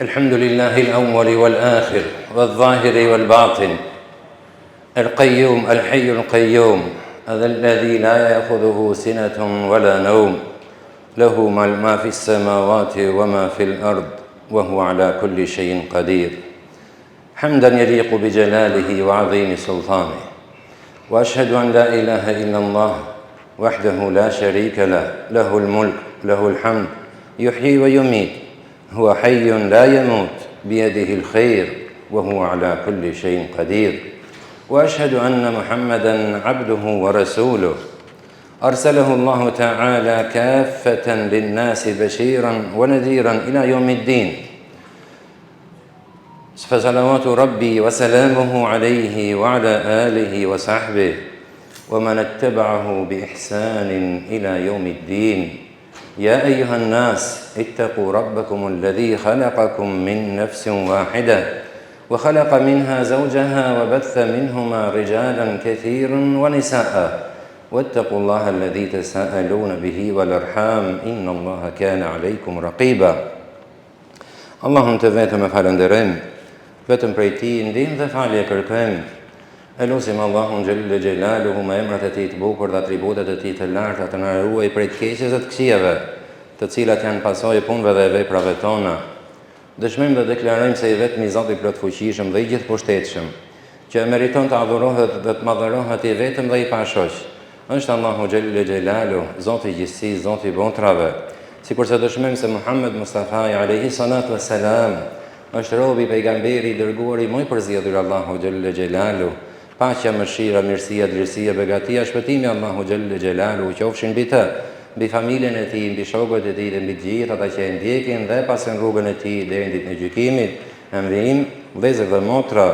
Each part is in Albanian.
الحمد لله الأول والآخر والظاهر والباطن القيوم الحي القيوم هذا الذي لا يأخذه سنة ولا نوم له ما في السماوات وما في الأرض وهو على كل شيء قدير حمدا يليق بجلاله وعظيم سلطانه وأشهد أن لا إله إلا الله وحده لا شريك له له الملك له الحمد يحيي ويميت هو حي لا يموت بيده الخير وهو على كل شيء قدير وأشهد أن محمدًا عبده ورسوله أرسله الله تعالى كافة للناس بشيرًا ونذيرًا إلى يوم الدين فصلوات ربي وسلامه عليه وعلى آله وصحبه ومن اتبعه بإحسان إلى يوم الدين يا أيها الناس اتقوا ربكم الذي خلقكم من نفس واحدة وخلق منها زوجها وبث منهما رجالا كثيرا ونساء واتقوا الله الذي تساءلون به والأرحام إن الله كان عليكم رقيبا اللهم تvetëm e falenderojmë vetëm prej Tij ndihmë dhe falje kërkojmë elusim Allahun xhelle xhelaluhu me emrat e Tij të bukur dhe atributet e Tij të larta të na ruaj prej të keqes dhe të këqijave të cilat janë pasojë punëve dhe veprave tona. Dëshmojmë dhe deklarojmë se i vetmi Zoti i plotfuqishëm dhe i gjithëpushtetshëm, që meriton të adhurohet dhe të madhërohet i vetëm dhe i pashoq, është Allahu xhelle xhelalu, Zoti i gjithësisë, Zoti i botrave. Sikurse dëshmojmë se Muhammed Mustafa alayhi salatu wassalam është robi pejgamberi i dërguar i më i përzgjedhur Allahu xhelle xhelalu, paqja, mëshira, mirësia, drejtësia, begatia, shpëtimi Allahu xhelle xhelalu qofshin mbi të, mbi familjen e Tij, mbi shokët e Tij dhe mbi të gjithë ata që e ndjekin dhe pasën rrugën e Tij deri në ditën e gjykimit. Emrim, vëllezër dhe motra,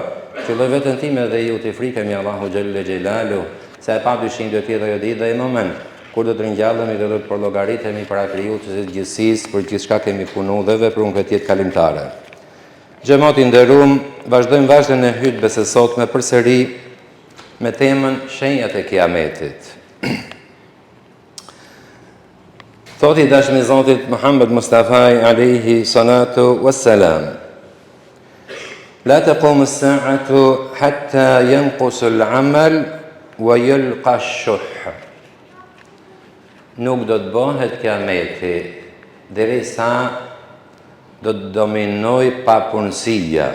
filloj vetën time dhe ju të frikemi Allahu xhelle xhelalu, se e padyshim do të jetë ajo ditë dhe ai moment kur do të ringjallemi dhe do të përllogaritemi para Krijues së gjithësisë për gjithçka kemi punuar dhe vepruar këtë jetë kalimtare. Xhamati i nderuar, vazhdojmë vazhdën e hutbes së sotme përsëri me temën shenjat e Kiametit. Thot i dashmi Zotit Muhammed Mustafa alayhi salatu wassalam La taqumu as-sa'atu hatta yanqusu al-'amal wa yulqa ash-shuh. Nuk do të bëhet Kiameti derisa do të dominoj papunësia.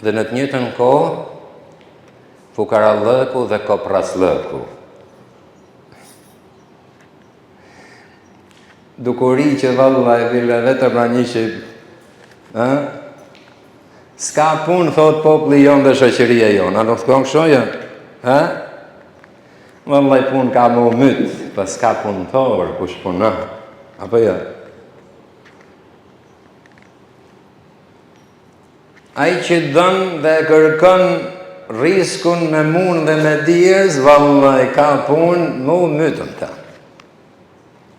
Dhe në të njëjtën kohë fukarallëku dhe kopraslëku. Dukuri që valla e vile vetëm pra një që s'ka punë, thot populli jonë dhe shoqëria jonë. A nuk thkon këshoja? Valla i punë ka më mytë, pa s'ka punëtor, kush punë. Apo ja? Ai që dënë dhe kërkon riskun me munë dhe me djerës, vallaj ka punë, më mytën ta.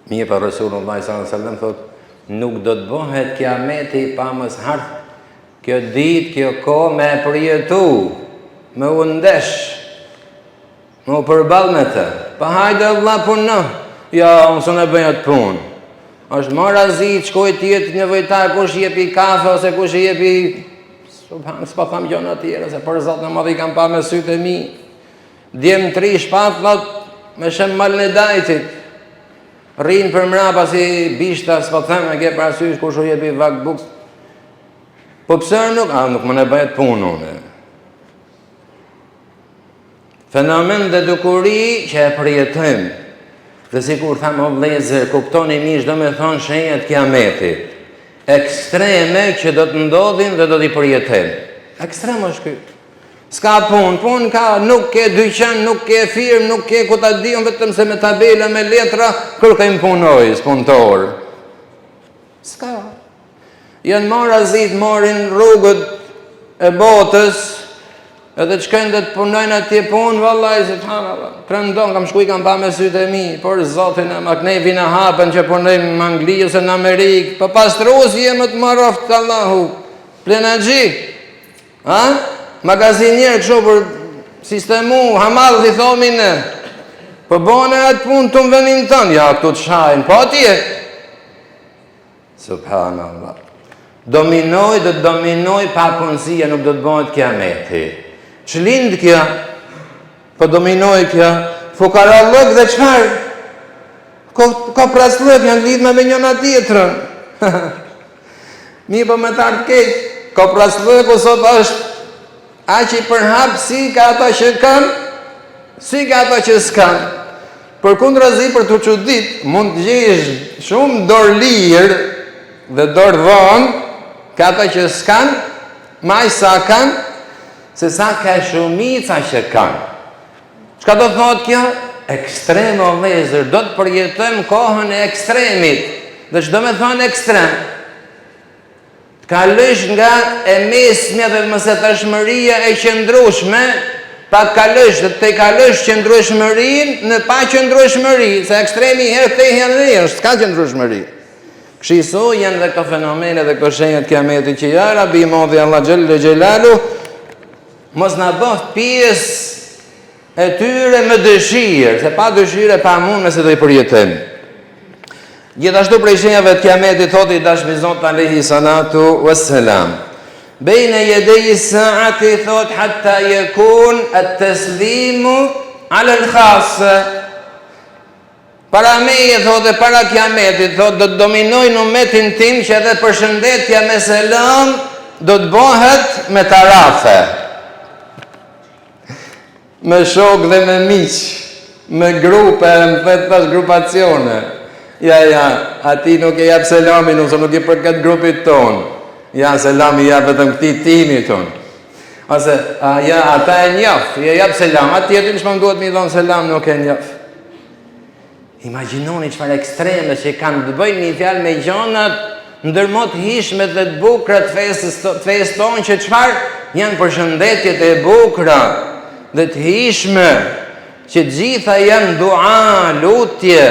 Mirë për Resulullah s.a.s. thot, nuk do të bëhet Kiameti pa mos hartë kjo ditë, kjo kohë me përjetu, me u ndesh, me u përball me të. Pa hajde Allah punë, ja, unë e bëj atë punë. Është marazi, shkoj tjetë nevojtar, kush jepi kafe, ose kush jepi s'pa tham gjona tjera, se për Zotë në madhi kam pa me sytë e mi. Djem 3 shpatlat me shem malën e dajtit. Rinë për mrapa si bishta, s'pa tham e ke parasysh kush u jepi vak buks. Po pse nuk më ne bëhet punë unë. Fenomen dhe dukuri që e përjetojmë. Dhe si kur thamë o vlezër, kuptoni mish do me thonë shenjat Kiametit. Ekstreme që do të ndodhin dhe do t'i përjetojmë. Ekstrem është këtë. S'ka punë ka, nuk ke dyqan, nuk ke firmë, nuk ke ku ta dion vetëm se me tabela, me letra, kërkojmë punojës, punëtor. S'ka. Janë marazit, marin rrugët e botës, edhe të shkojnë dhe të punojnë atje punë, vallaj, se prendon, kam shkuj, kam pa me sytë e mi, por Zotin e maknevi në hapen që punojnë në Angli ose në Amerikë, për pastrusi e më të maroftë Allahu, plenagji, magazinier kështu për sistemu, hamadh i thomin e, për bone atë punë të më venin tënë, ja, këtu të shajnë, po atje, Subhanallah. Dominoj, do të dominoj pa punësia, nuk do të bëhet kiameti. Ç'lind kjo? Po dominoj kjo. Fukarallëk dhe çfarë? Ka praslëk, janë lidhme me njëna tjetrën. Mi po me tartë keq. Ka praslëku sot është aq i përhap si ka ata që kanë, si ka ata që s'kanë. Përkundrazi për të çudit, mund të gjesh shumë dorë lirë dhe dorë vonë, ka ata që s'kanë, maj sa kanë, se sa ka shumica që kanë. Çka do të thotë kjo? Ekstrem o vëllezër, do të përjetojmë kohën e ekstremit. Dhe çdo me thonë ekstrem? Kalësh nga e mesmja dhe mësetashmëria e qëndrueshme, pa kalësh dhe te kalësh qëndrueshmërinë në pa qëndrueshmëri, se ekstremi herë te herë, s'ka qëndrueshmëri. Kështu janë dhe këto fenomene dhe këto shenjat kiametit që ja Rabi modhi Allah xhelle xhelalu mos na bëft pjesë e tyre me dëshirë, se pa dëshirë pa mundë se do i përjetojmë. Gjithashtu prej shenjave të kiametit thotë i dashmi Zot alayhi salatu wassalam. Bejne jedej saati thot hatta yakun at-taslimu ala al-khassa. Para meje thotë para kiametit thotë do të dominojnë umetin tim që edhe përshëndetja me selam do të bëhet me tarafe. Me shok dhe me miq, me grupe, më thëtë pas grupacione. Ja, ati nuk e jap selamin, ose nuk i përket grupit tonë. Ja, selami jap vetëm këtij timi tonë. Ose, ja, ata e njoh, ja jap selam, ati jetin që më duhet mi dhonë selam, nuk e njoh. Imagjinoni çfarë ekstreme që kanë të bëjnë një fjalë me gjonat ndërmot hishme dhe të bukura të fesë tonë që çfarë janë përshëndetjet e bukura dhe të hishme që gjitha janë dua, lutje,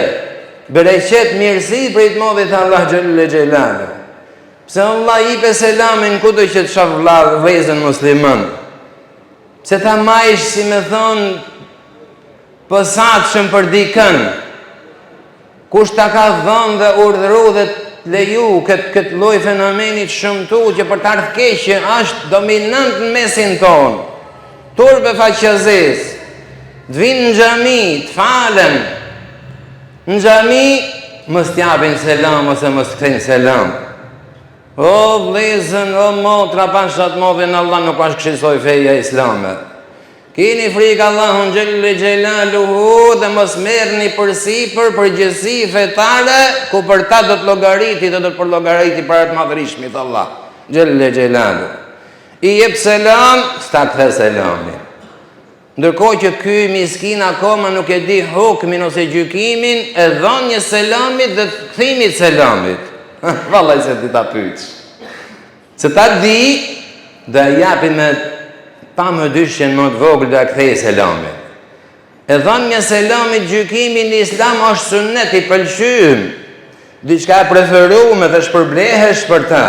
bereqet, mirësi për i të modhit Allah xhelle xhelalu. Pse Allah i pe selamin kudo që të shoh vëllezën musliman. Pse ta majsh si me thonë pësatshëm për dikën. Kush ta ka dhënë dhe urdhëru dhe leju këtë lloj fenomenit shëmtu që për të ardhur keqje është dominant në mesin tonë. Turbe faqazes, të vinë në xhami, të falen. Në xhami mos t'japin selam ose mos t'kthejnë selam. O vëllezën, o motra, pashat modhin Allah nuk është këshillsoj feja islame. Kini frikë Allahun xhelle xhelaluhu dhe mos merrni përsipër përgjegjësi fetare ku për ta do të llogariti dhe do të përllogariti para të madhërismit Allah xhelle xhelalu. I jep selam, s'ta kthe selamin. Ndërkohë që ky miskin akoma nuk e di hukmin ose gjykimin e dhënies selamit dhe të kthimit selamit. Vallai se ti ta pyet. Se ta di dhe japi me pa më dyshjen më të vogël dhe a kthej selamin. E dhënia selamit gjykimin në Islam është sunnet i pëlqym. Diçka e preferuar dhe shpërblehesh për ta.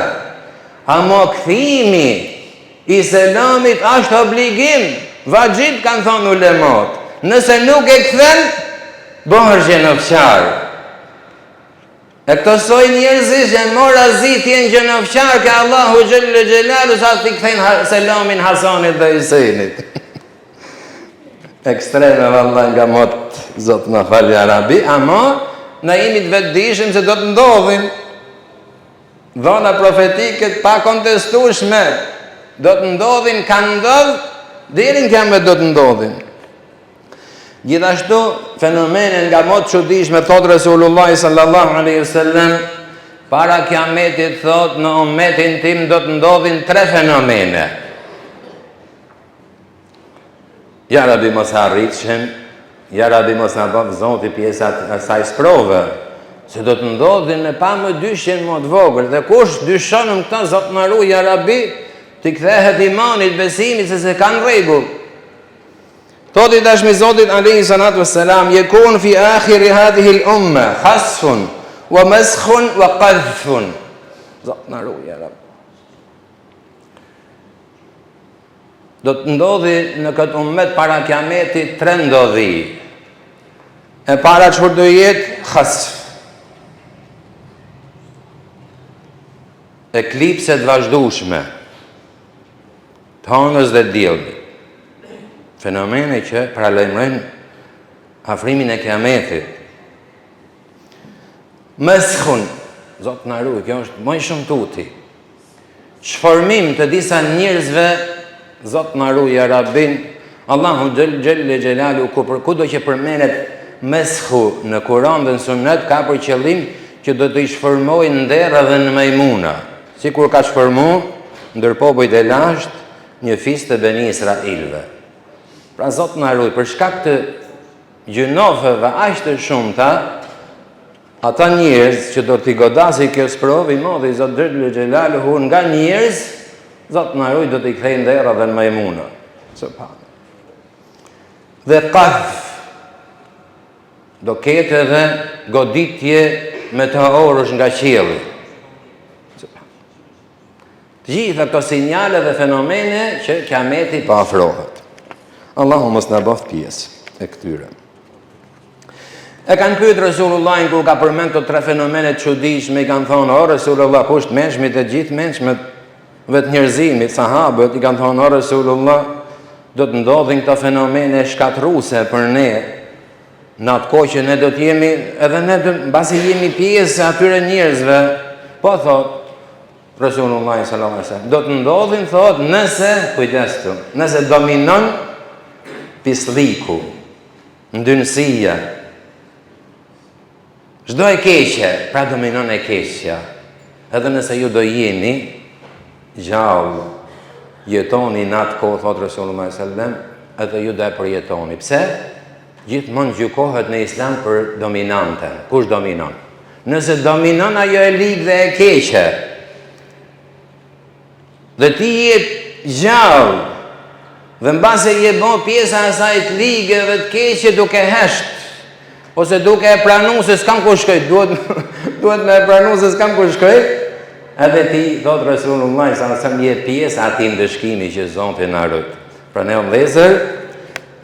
Amo kthimi i selamit është obligim, vajib kanë thonë ulemat. Nëse nuk e kthen, bëhesh gjenofqar. E këto soj njerëzish janë morazi t'jenë gjenofqar ka Allahu xhelle xhelalu sa t'i kthejnë selamin Hasanit dhe Huseinit. Ekstreme vallai nga mot, Zot na fal ya Rabbi, ama na jemi të vetëdijshëm se do të ndodhin. Dhona profetike pa kontestueshme do të ndodhin, kanë ndodhur, deri në kiamet do të ndodhin. Gjithashtu fenomene nga më të çuditshme thot Resulullah sallallahu alaihi wasallam, para kiametit thot në ummetin tim do të ndodhin 3 fenomene. Ja Rabbi mos harritshëm, ja Rabbi mos na bëj Zoti pjesat e asaj sprove, se do të ndodhin me pa më dyshjen më të vogël dhe kush dyshon në këtë Zot na ruaj ja Rabbi, t'i kthehet imanit, besimit se kanë rregull. Thot i dashmi Zotit alayhi salatu wassalam, yakun fi akhir hadhihi al-umma khasfun wa maskhun wa qadhfun. Zot na ruaj ja Rabbi. Do të ndodhi në këtë ummet para kiametit 3 ndodhi. E para çfarë do jetë? Khasf. eklipset vazhdueshme të hënës dhe diellit. Fenomene që paralajmërojnë afrimin e kiametit. Meskhun, Zot na ruaj, kjo është më shumë tuti. Çformim të disa njerëzve, Zot na ruaj ya Rabbin, Allahu xhelle xhelalu kudo që përmendet meshu në Kur'an dhe në Sunet ka për qëllim që do të shformojë ndërra dhe në majmuna, sikur ka shformuar ndër popujt e lashtë një fis të Beni Israilve. Pra Zot na ruaj, për shkak të gjunofeve aq të shumta, ata njerëz që do t'i godasi kjo sprovë i madh i Zot xhelle xhelaluhu nga njerëz, Zot na ruaj, do t'i kthejë ndërra dhe në majmuna. Subhan. Dhe qadh do ketë edhe goditje meteorësh nga qielli. Të gjitha këto sinjale dhe fenomene që kiameti po afrohet. Allahu mos na bëft pjesë e këtyre. E kanë pyet Resulullahin kur ka përmend këto tre fenomene të çuditshme, i kanë thonë: "O Resulullah, kush mençmit e gjithë mençmet vetë njerëzimit, sahabët i kanë thonë: "O Resulullah, do të ndodhin këto fenomene shkatruese për ne." Në atë kohë që ne do të jemi, edhe ne mbasi jemi pjesë atyre njerëzve, po thot Resulullah sallallahu alaihi wasallam, do të ndodhin, thot, nëse dominon pislliku, ndynësia, çdo e keqe, pra dominon e keqja. Edhe nëse ju do jeni gjallë, jetoni në atë kohë, thot Resulullah sallallahu alaihi wasallam, edhe ju do e përjetoni. Pse? Gjithmonë gjykohet në Islam për dominantën. Kush dominon? Nëse dominon ajo e ligë dhe e keqe, dhe ti je gjallë, dhe mbase je bën pjesa e asaj të ligë dhe të keqe duke hesht, ose duke e pranuar se s'kam ku shkoj, duhet me e pranuar se s'kam ku shkoj, edhe ti, thot Resulullah sallallahu alaihi wasallam, je pjesë atij ndëshkimi që Zoti na ruaj. Pra ne vëllezër,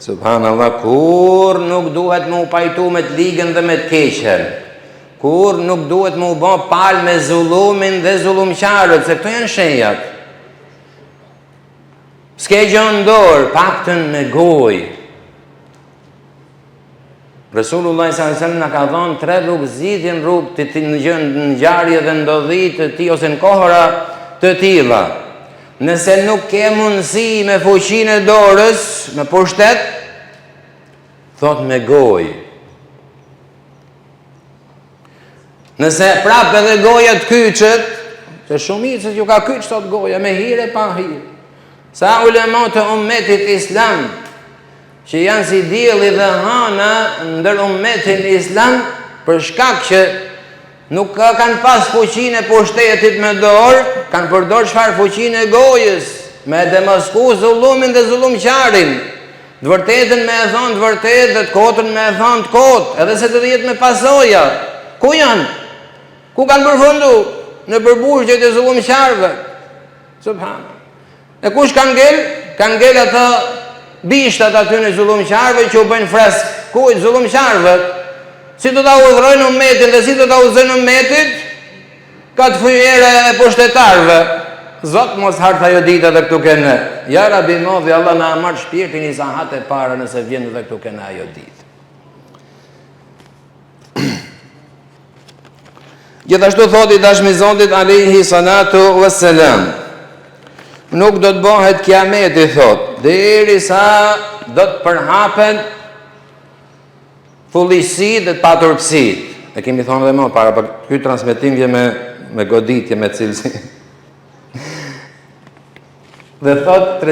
subhanallah, kur nuk duhet mu pajtu me të ligën dhe me të keqen, kur nuk duhet mu bë palë me zullumin dhe zullumqarët, se këto janë shenjat. S'ke gjën dorë, paktën me gojë. Resulullah sallallahu alaihi wasallam na ka dhënë tre rrugë zgjidhjen, rrugë të ngjarje dhe ndodhi të tij ose në kohëra të tilla. Nëse nuk ke mundësi me fuqinë e dorës, me pushtet, thot me gojë. Nëse prapë edhe goja të kyçet, se shumicës ju ka kyç sot goja, me hire pa hire. Sa ulema të ummetit islam, që janë si dielli dhe hana ndër ummetin islam, për shkak që nuk kanë pas fuqinë e pushtetit me dorë, kanë përdorur çfarë fuqinë e gojës, me demasku zullumin dhe zullumqarin. Të vërtetën me e thonë të vërtetë, dhe të kotën me e thonë të kotë, edhe se të jetë me pasoja. Ku janë? Ku kanë përfundu? Në përburgjet e zullumqarëve. Subhanallah. E kush kanë ngel? Kanë ngel ata bishtat aty në zullumqarëve që u bëjnë fresk. Kujt? Zullumqarëve. Si do ta udhërojnë ummetin dhe si do ta udhëzojnë ummetin? Ka të fyera e pushtetarëve. Zot mos hartë ajo dita dhe këtu kene. Ja Rabi modhi, Allah na marrë shpirtin i sahat e para nëse vjen dhe këtu kene ajo ditë. Gjithashtu thoti dashmi Zotit alayhi salatu wassalam, nuk do të bëhet kiameti, thot, derisa do të përhapen fullësitë dhe paturpsitë. E kemi thonë edhe më para, për ky transmetim vjen me goditje, me cilësi. Dhe thot,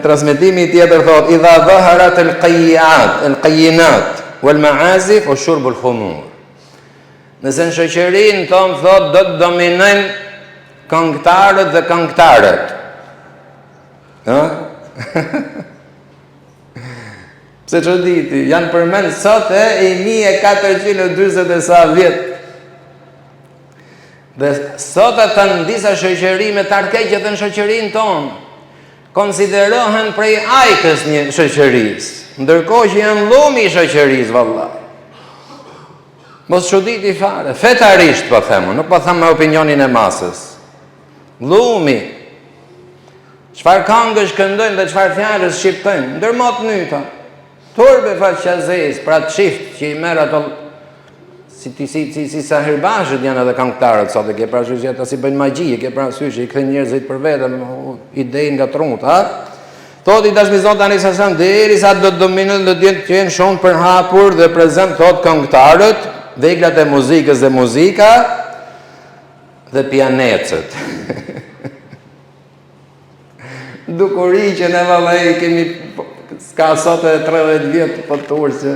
transmetimi tjetër thot, idha dhaharat al-qayyinat wal-ma'azif wa shurb al-khumur. Nëse në shoqërinë tonë thot do të dominojnë këngëtarët dhe këngëtarët. Ha? Pse çuditi, janë përmend sot e 1440 e sa vjet. Dhe sot ata në disa shoqërime të arkeqet në shoqërinë tonë konsiderohen prej ajkës një shoqërisë, ndërkohë që janë llumi i shoqërisë, vallahi. Mos çuditi fare, fetarisht po them, nuk po them me opinionin e masës. Dhumi. Çfarë këngësh këndojnë dhe çfarë fjalës shqiptojnë, ndërmot nyta. Turbe faqazes, pra çift që i merr ato si sa herbashët janë edhe këngëtarët sot, e ke parasysh ata si bëjnë magji, e ke parasysh i kthen njerëzit për veten, ide nga trut, ha? Thotë i dashmizon tani sa derisa do të dominojnë, do të jenë shumë për hapur dhe prezant thot këngëtarët, veglat e muzikës dhe muzika dhe pianecët. Dukuri që ne vallai kemi s'ka sot e 30 vjet po turë që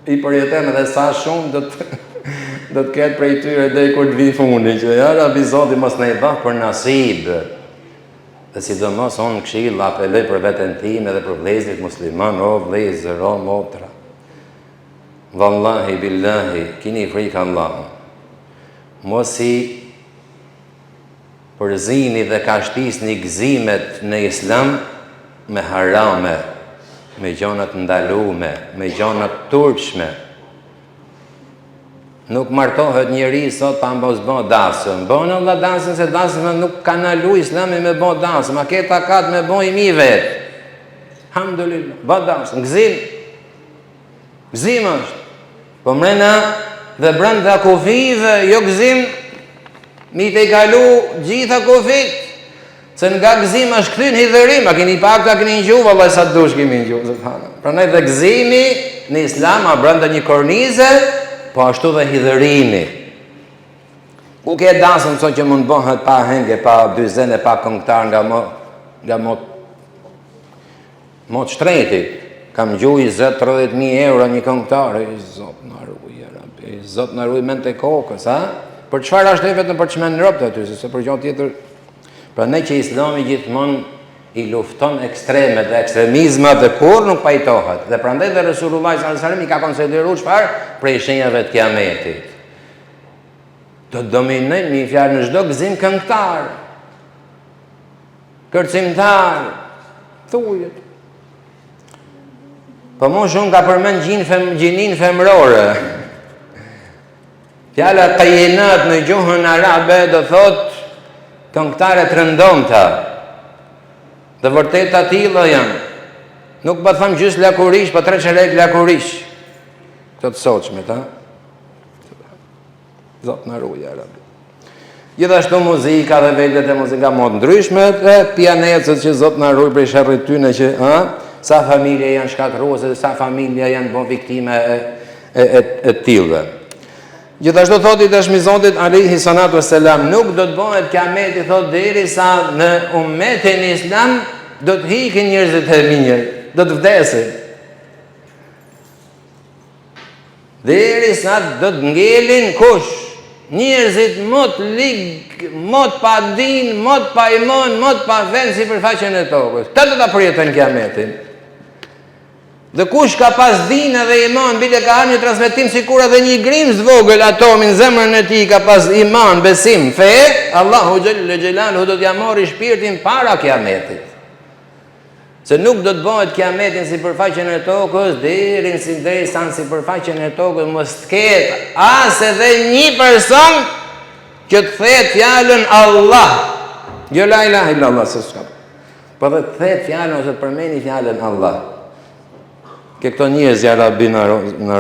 i përjetojnë edhe sa shumë do të ketë prej tyre deri kur të vi fundi që ja Rabi Zoti mos na i bën për nasib. Dhe sidomos unë këshill apeloj për veten time dhe për vëllezërit musliman, o vëllezër, o motra. Wallahi billahi, kini frikë Allahut. Mos i përzini dhe kashtisni gëzimet në Islam me harame, me gjonat ndalume, me gjonat turpshme. Nuk martohet njeri sot pa mos bë dasëm. Bën Allah dasëm se dasëm nuk ka nalu Islami me bë dasëm. A ke takat me bë i mi vetë. Alhamdulillah, bë dasëm, gëzim. Gëzim është. Po mrena dhe brenda kufive, jo gëzim, mi te i kalu gjitha kufit. Se nga gëzim është këthyn hidhërim, a keni pak të keni ngju, vallaj sa dush kemi ngju. Prandaj dhe gëzimi në Islam a brenda një kornize, po ashtu dhe hidhërimi. Ku ke dasëm sot që mund bëhet pa henge, pa dyzene, pa këngëtar nga mot shtreti. Kam ngju 20-30.000 euro një këngëtar, Zot na ruaj, Rabi, Zot na ruaj mend te kokës, ha? Për çfarë është vetëm për çmend robt aty, se për gjë tjetër. Prandaj që Islami gjithmonë i lufton ekstremet dhe ekstremizmat dhe kur nuk pajtohet. Dhe prandaj dhe Resulullah sallallahu alaihi wasallam i ka konsideruar çfarë prej shenjave të kiametit. Do të dominojnë një fjalë në çdo gëzim këngëtar, kërcimtar, thujet. Po më shumë ka përmend gjinin femrore. Fjala qayyinat në gjuhën arabe do thotë këngëtare të rëndomta. Dhe vërtet atilla janë. Nuk po them gjys lakurish, po 3 çelek lakurish. Këto të sotshme, ta. Zot na ruaj, ya Rabbi. Gjithashtu muzika dhe velet e muzika më të ndryshme, pianecët që Zot na ruaj prej sherrit tyne që, sa familje janë shkatruese, sa familje janë bën viktime e tillë. Gjithashtu thotë i dashmizotit alayhi salatu wassalam, nuk do të bëhet kiameti thotë derisa në ummetin islam do të hiqin njerëzit e mirë, do të vdesin. Derisa do të ngelin kush? Njerëzit mot lig, mot pa din, mot pa iman, mot pa fen sipërfaqen e tokës. Këta do ta përjetojnë kiametin. Dhe kush ka pas dinë dhe iman, bile ka ardhur një transmetim sikur edhe një grimz vogël atomin zemrën e tij ka pas iman, besim, fe, Allahu xhelalu do t'ia marrë shpirtin para kiametit. Se nuk do të bëhet kiametin sipërfaqen e tokës derisa në sipërfaqen e tokës mos të ketë as edhe një person që të thet fjalën Allah. Jo la ilaha illallah s'ka. Po të thet fjalën ose të përmeni fjalën Allah. Ke këto njerëz ja Rabbi na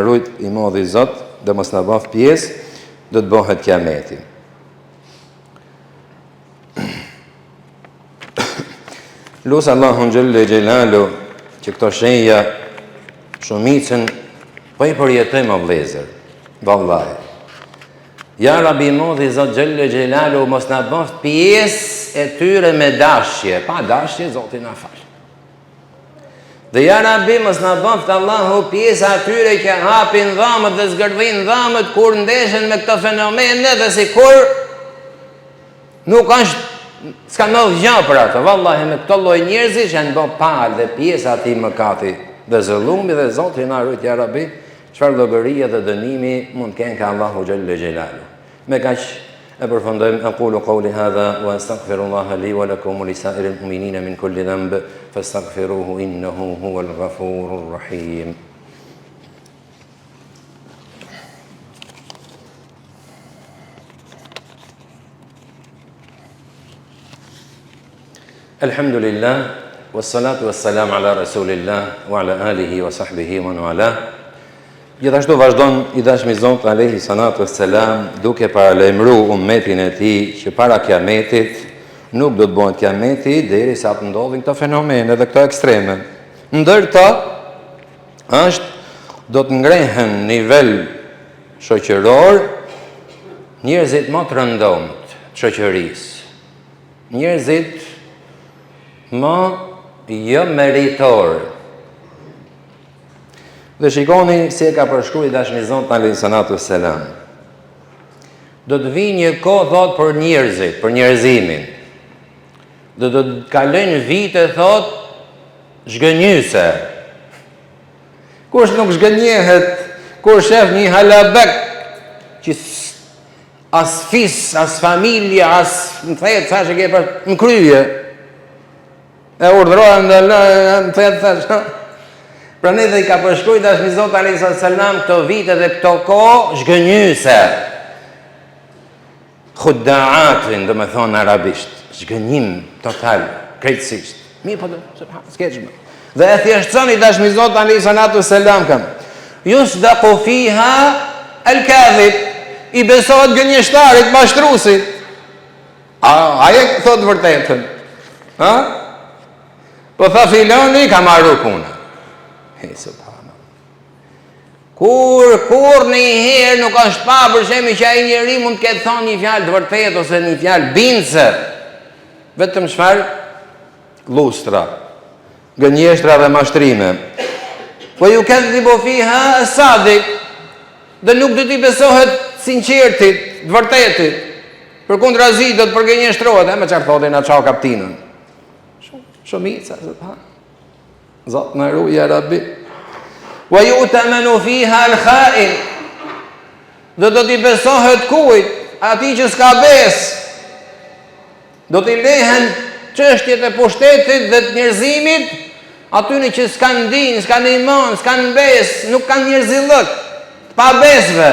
rujt i modhi Zot dhe mos na baf pjesë, do të bëhet kiameti. Lusë Allahun xhelle xhelalu që këto shenja shumicën po i përjetojmë o vëllezër. Vallahi. Ja Rabbi modhi Zot xhelle xhelalu mos na baf pjesë e tyre me dashje, pa dashje Zoti na fal. Dhe ja Rabbi mos na bëft Allahu pjesë atyre që hapin dhomët dhe zgërdhin dhomët kur ndeshen me këto fenomene dhe sikur nuk është s'ka ndodhur gjë për ato. Vallahi me këto lloj njerëzish janë bën palë dhe pjesa e mëkati dhe zullumi dhe Zoti na ruaj ja Rabbi, çfarë llogaria dhe dënimi mund të kenë ka Allahu xhelle xhelalu. Me kaq e përfundojmë aqulu qawli hadha wa astaghfirullaha li wa lakum wa lisa'iril mu'minina min kulli dhanb fastaghfiruhu innahu huwal ghafurur rahim. Alhamdulillah, wassalatu wassalam ala rasulillah, wa ala alihi wa sahbihi wa ala. Gjithashtu vazhdon i dashmi Zot alayhi salatu wassalam duke paralajmëruar ummetin e tij që para kiametit nuk do të bëhet kiameti derisa të ndodhin këto fenomene dhe këto ekstreme. Ndërta do të ngrehen në nivel shoqëror njerëzit më të rëndomët të shoqërisë. Njerëzit më jo meritor. Dhe shikoni si e ka përshkruar i dashmi Zot alayhi salatu wassalam. Do të vijë një kohë thot për njerëzit, për njerëzimin. Do të kalojnë vite thot zhgënjyse. Kush nuk zhgënjehet, kur shef një halabek që as fis, as familje, as më thejt, thash e ke për më kryje. E urdhërojnë dhe më thejt, thash. Pra ne dhe i ka përshkruaj dashmi Zot alayhi sallam këto vite dhe këto kohë zhgënjyse. Khudda'atin, do me thonë arabisht. Zhgënjim total, krejtësisht. Mirë po do, s'keqme. Dhe e thjeshtëson i dashmi Zot alayhi salatu sallam kam. Yusdaqu fiha al-kadhib. I besohet gënjeshtarit, mashtrusit. Aje thot vërtetën. Ha? Po tha filoni ka marru puna. Hey, subhanallah. Kur në i herë nuk është pa përshemi që ai njeri mund të ketë thonë një fjalë të vërtetë ose një fjalë bindse. Vetëm çfarë? Lustra, gënjeshtra dhe mashtrime. Po ju kadhibu fiha as-sadiq. Dhe nuk do t'i besohet sinqertit, të vërtetit. Përkundrazi do të përgënjeshtrohet, me çfarë thotë na çau kaptinën. Shumica, subhanallah. Zot në ruaj ya Rabbi. Wa yu'tamanu fiha al-kha'in. Do t'i besohet kujt? Atij që s'ka besë. Do t'i lehen çështjet e pushtetit dhe të njerëzimit atyre që s'kan din, s'kan iman, s'kan besë, nuk kanë njerëzillëk, pa besëve.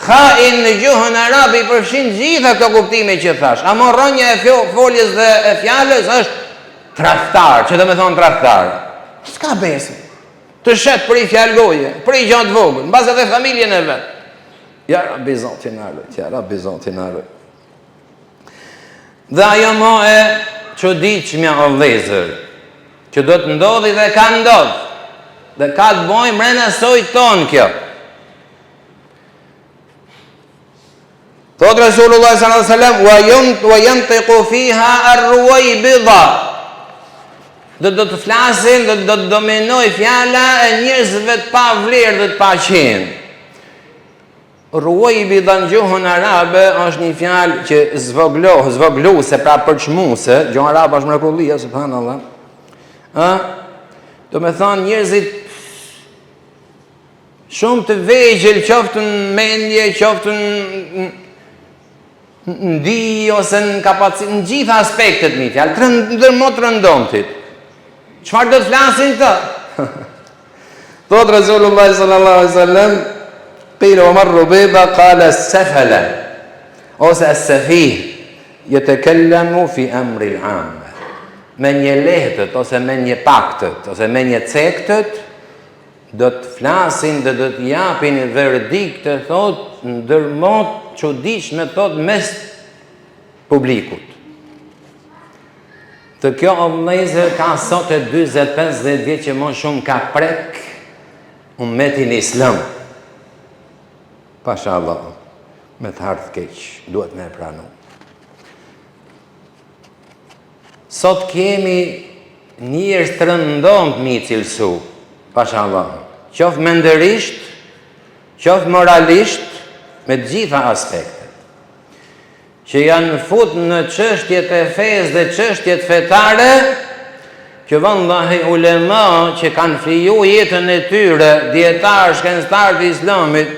Kha'in në gjuhën arabe i përfshin gjitha këto kuptime që thash. Ama rënja e foljes dhe e fjalës është tradhtar, që do me thonë tradhtar. S'ka besë. Të shet për i fjalgoje, për i gjatë vogël, në bazë edhe familjen e vetë. Ja Rabbi Zotin arë, ja Rabbi Zotin arë. Dhe ajo më e çuditshmja o vëllezër, që do të ndodhi dhe ka ndodhë, dhe ka të bojë mrena sojt tonë kjo. Thot Rasulullah sallallahu alaihi wasallam wa yantiqu fiha ar-ruwaybidha. Do të flasin, do të dominoj fjala e njerëzve të pa vlerë dhe të pa qenë. Ruwaybidha në gjuhën arabe është një fjalë që zvogluese, pra përçmuese, gjuhën arabe është mrekullia, subhanallah. Do me thonë njerëzit shumë të vegjël, qoftë në mendje, qoftë në ndi ose në kapacitet, në gjitha aspektet një fjalë, ndërmjet rëndomtit. Çfarë do të flasin të? Thot Rasulullah sallallahu alaihi wasallam, qila Umar Rubayba qala as-safala, ose as-safih, yatakallamu fi amri al-'amma. Me një lehtët ose me një paktët ose me një cektët do të flasin dhe do të japin verdikte thot ndërmjet çuditshme thot mes publikut. Të kjo o vëllezër ka sot e 40-50 vjet që më shumë ka prek ummetin islam. Pasha Allah, me të ardhë keq, duhet me pranu. Sot kemi njerëz të rëndomt mi cilësu, pasha Allah, qoftë mendërisht, qoftë moralisht, me gjitha aspekte. Që janë fut në çështjet e fesë dhe çështjet fetare, që vallahi ulema që kanë fliju jetën e tyre, dietarë, shkencëtarë të Islamit,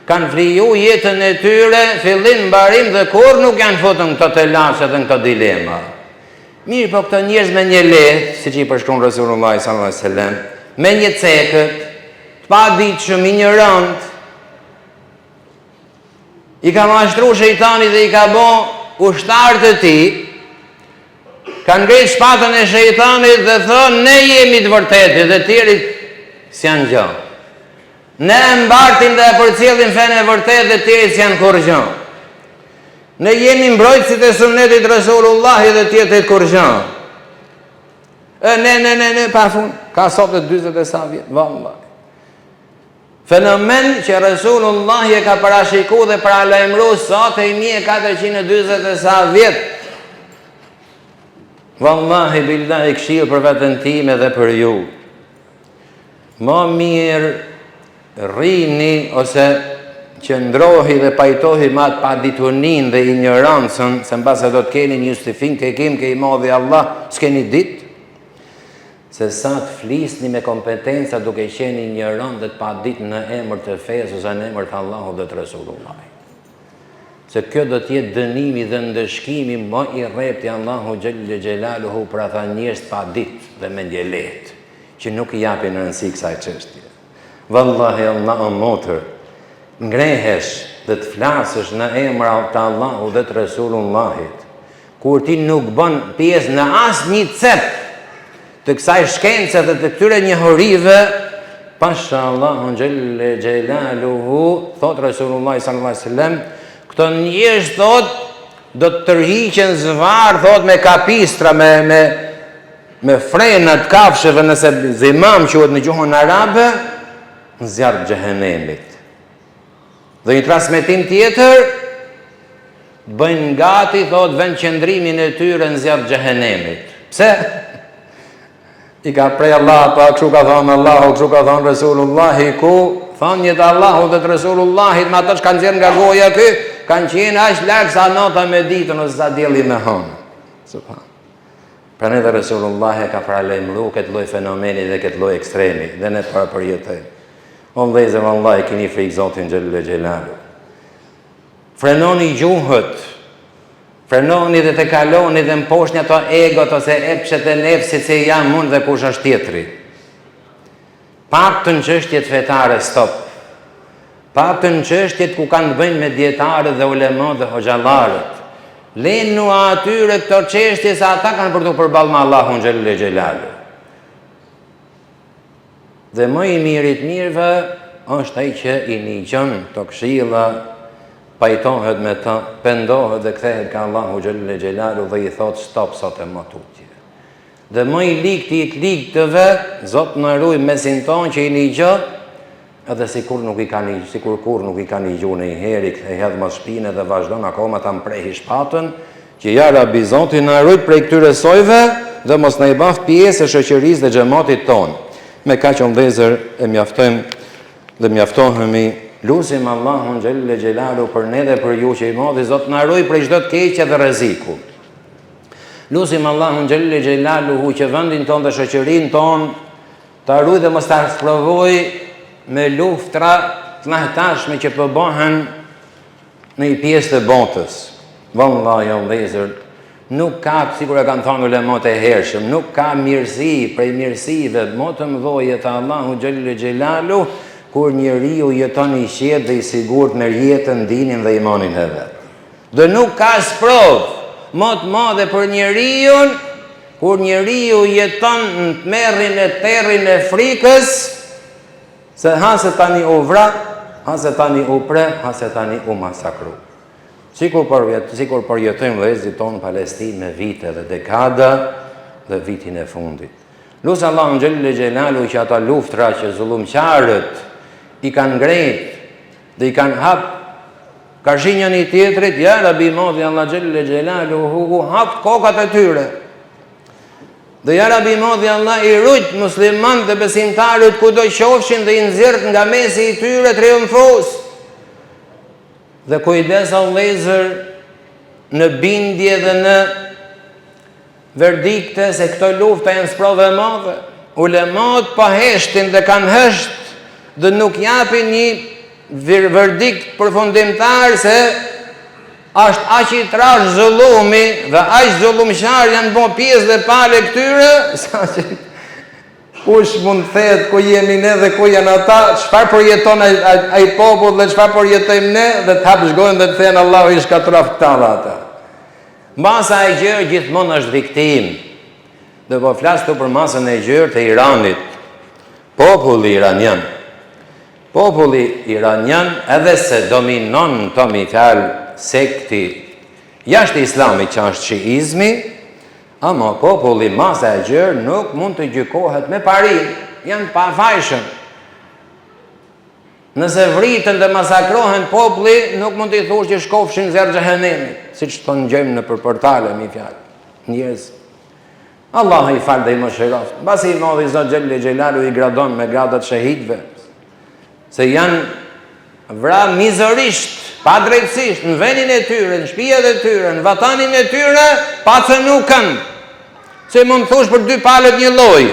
kanë fliju jetën e tyre, fillim mbarim dhe kur nuk janë futur në këto telashe dhe në këto dilema. Mirë, po këto njerëz me një lehtë, siç i përshkruan Rasulullah sallallahu alaihi wasallam, me një cekët, të paditshëm, ignorant, i ka mashtru shejtani dhe i ka bo ushtar të ti, kanë ngritë shpatën e shejtanit dhe thonë ne jemi të vërtetë dhe tjerit s'janë gjë. Ne mbartin dhe përcjellin fenë e vërtetë dhe tjerit s'janë kurrë gjë. Ne jemi mbrojtësit e sunetit Resulullahi dhe tjetrit kurrë gjë. Ne, pa fund, ka sot të 40 e sa vjetë, vallahi. Fenomen që Resulullahi e ka parashiku dhe paralajmëru sot e 1440 e sa vjetë. Wallahi billahi këshill për veten time dhe për ju. Më mirë rrini ose qëndrohi dhe pajtohi ma të paditunin dhe ignorancën, se mbase do të keni një justifim ke i modhi Allah, s'keni ditë, se sa të flisni me kompetenca duke qenë ignorant dhe të padit në emër të fesë ose në emër të Allahu dhe të Resulullahi. Se kjo do t'jetë dënimi dhe ndëshkimi më i rrepti Allahu Gjelle Gjelaluhu për ata njerëz pa ditë dhe mendje lehtë, që nuk i japin rëndësi kësaj çështje. Wallahi Allah o motër, ngrehesh dhe të flasësh në emër të Allahu dhe të Resulullahit, kur ti nuk bën pjesë në asnjë cep të kësaj shkence dhe të këtyre njohurive, pasha Allahu Gjelle Gjelaluhu, thot Resulullahi sallallahu alaihi wasallam, këto njerëz thot do të tërhiqen zvarr thot me kapistra me frenat kafshëve nëse zimam quhet në gjuhën arabe në zjarr xhehenemit. Dhe një transmetim tjetër bëjnë gati thot vend qëndrimin e tyre në zjarr xhehenemit. Pse? I ka prej Allah, pa kështu ka thonë Allahu, kështu ka thonë Resulullahi, ku thonjët Allahu dhe të Resulullahit, ma të që kanë qenë nga goja ky, kanë qenë ashtë lakë sa nota me ditën ose sa djeli me hënë. Subhan. Pra ne dhe Resulullahi ka paralajmëru këtë lloj fenomeni dhe këtë lloj ekstremi, dhe ne para përjetojmë. O vëllezër, vallahi keni frikë Zotin Gjelle Gjelalu. Frenoni gjuhët, frenoni dhe të kaloni dhe mposhni ato egot ose epshet e nefsit se jam unë dhe kush është tjetri. Paktën çështjet fetare stop. Paktën çështjet ku kanë të bëjnë me dietarët dhe ulemat dhe hoxhallarët. Lenu atyre këto çështje se ata kanë për të përballë me Allahun Gjelle Gjelalu. Dhe më i mirit mirëve është ai që i nigjon këto këshilla, pajtohet me ta, pendohet dhe kthehet ka Allahu Gjelle Gjelalu dhe i thot stop sot e më tutje. Dhe më i ligti i të ligtëve, Zot në ruaj mesin ton që i nigjo, edhe sikur nuk i ka nigju në i heri, e hedh më shpinë dhe vazhdon akoma ta mprehi shpatën, që ja Rabi Zoti na ruaj prej këtyre sojve dhe mos na i baf pjesë e shoqërisë dhe xhamatit ton. Me kaq vëllezër e mjaftojmë dhe mjaftohemi. Lusim Allahun Gjelle Gjelalu për ne dhe për ju që i modhi Zot na ruaj prej çdo të keqe dhe rreziku. Lusim Allahun Gjelle Gjelalu që vendin ton dhe shoqërinë ton ta ruaj dhe mos ta sprovoj me luftra të mëhtashme që po bëhen në një pjesë të botës. Vallahi o vëllezër, nuk ka, sikur e kanë thënë ulemat e hershëm, nuk ka mirësi prej mirësive më të mëdha të Allahu Gjelle Gjelalu kur njeriu jeton i qetë dhe i sigurt në jetën, dinin dhe imanin e vet. Dhe nuk ka sprovë më të madhe për njeriu kur njeriu jeton në tmerrin e terrin e frikës, se hase tani u vra, hase tani u pre, hase tani u masakru. Sikur përjetojmë vëllezërit tonë në Palestinë me vite dhe dekada dhe vitin e fundit. Lusë Allahun Gjelle Gjelalu që ata luftra që zullumqtarët i kanë ngrejt dhe i kanë hap karshin njëri tjetrit, ja Rabi modhi Allah Gjelle Gjelalu hap kokat e tyre. Dhe ja Rabi modhi Allah i rujt musliman dhe besimtarët ku do qofshin dhe i nxjerrt nga mesi i tyre triumfos. Dhe kujdes o vëllezër në bindje dhe në verdikte se këto lufta janë sprove madhe. Ulemat pa heshtin dhe kanë hesht dhe nuk japin një verdikt përfundimtar se është aq i trash zullumi dhe aq zullumqtar janë bën pjesë dhe pale këtyre, sa që kush mund të thehet ku jemi ne dhe ku janë ata, çfarë përjeton ai popull dhe çfarë përjetojmë ne dhe të hap zgojnë dhe të thënë Allahu i shkatërroft këta ata. Masa e gjerë gjithmonë është viktim. Dhe po flas këtu për masën e gjerë të Iranit. Populli iranian. Populli iranian, edhe se dominon të mi fjalë sekti jashtë islamit që është shiizmi, ama populli masa e gjerë nuk mund të gjykohet me pari, janë pafajshëm. Nëse vritën dhe masakrohen populli, nuk mund të i thush që shkofshin zerë xhehenemit, siç thonë gjejmë në portale mi fjalë. Njerëz. Allah i falë dhe i mëshiroft. Mbasi i madhi Zot Xhelel Xhelalu i gradon me gradat shahidëve, se janë vra mizërisht, pa drejtësisht, në vendin e tyre, në shtëpiat e tyre, në vatanin e tyre, pa cënukën. Se mund thush për dy palët një lloj.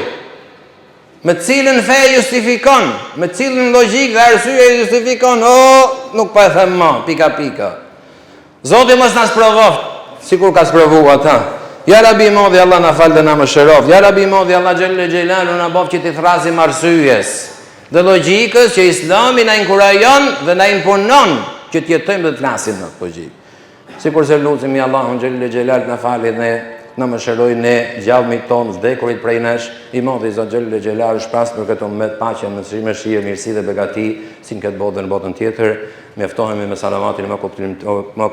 Me cilën fe justifikon, me cilën logjik dhe arsye justifikon, nuk pa e them ma, pika. Zoti mos na sprovoft, sikur ka sprovu ata. Ja Rabi modhi Allah na fal dhe na mëshiroft. Ja Rabi modhi Allah Xhelel Xhelalu na bof që t'i thrasim arsyes dhe logjikës që Islami na inkurajon dhe na imponon që të jetojmë dhe të flasim në këtë logjikë. Sikur se lutemi Allahun Xhelel Xhelalu na falë dhe na mëshiroj ne gjallëmit tonë vdekurit prej nesh, i modhi Zot Xhelel Xhelalu shpas për këtë ummet paqe, mëshirë, mirësi dhe begati, si në këtë botë dhe në botën tjetër. Mjaftohemi me salavatin ma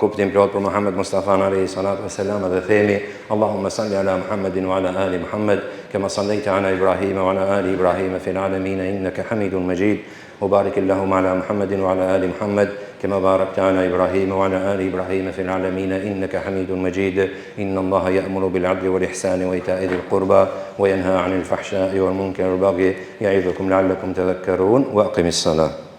kuptim plot për Muhammed Mustafa alayhi salatu wassalam dhe themi Allahumma salli ala Muhammedin wa ala ali Muhammed kama sallaita ala Ibrahim wa ala ali Ibrahim fil alamin innaka Hamidun Majid. وبارك اللهم على محمد وعلى آل محمد كما باركت على إبراهيم وعلى آل إبراهيم في العالمين إنك حميد مجيد. إن الله يأمر بالعدل والإحسان وإيتاء ذي القربى وينهى عن الفحشاء والمنكر والبغي يعظكم لعلكم تذكرون وأقم الصلاة.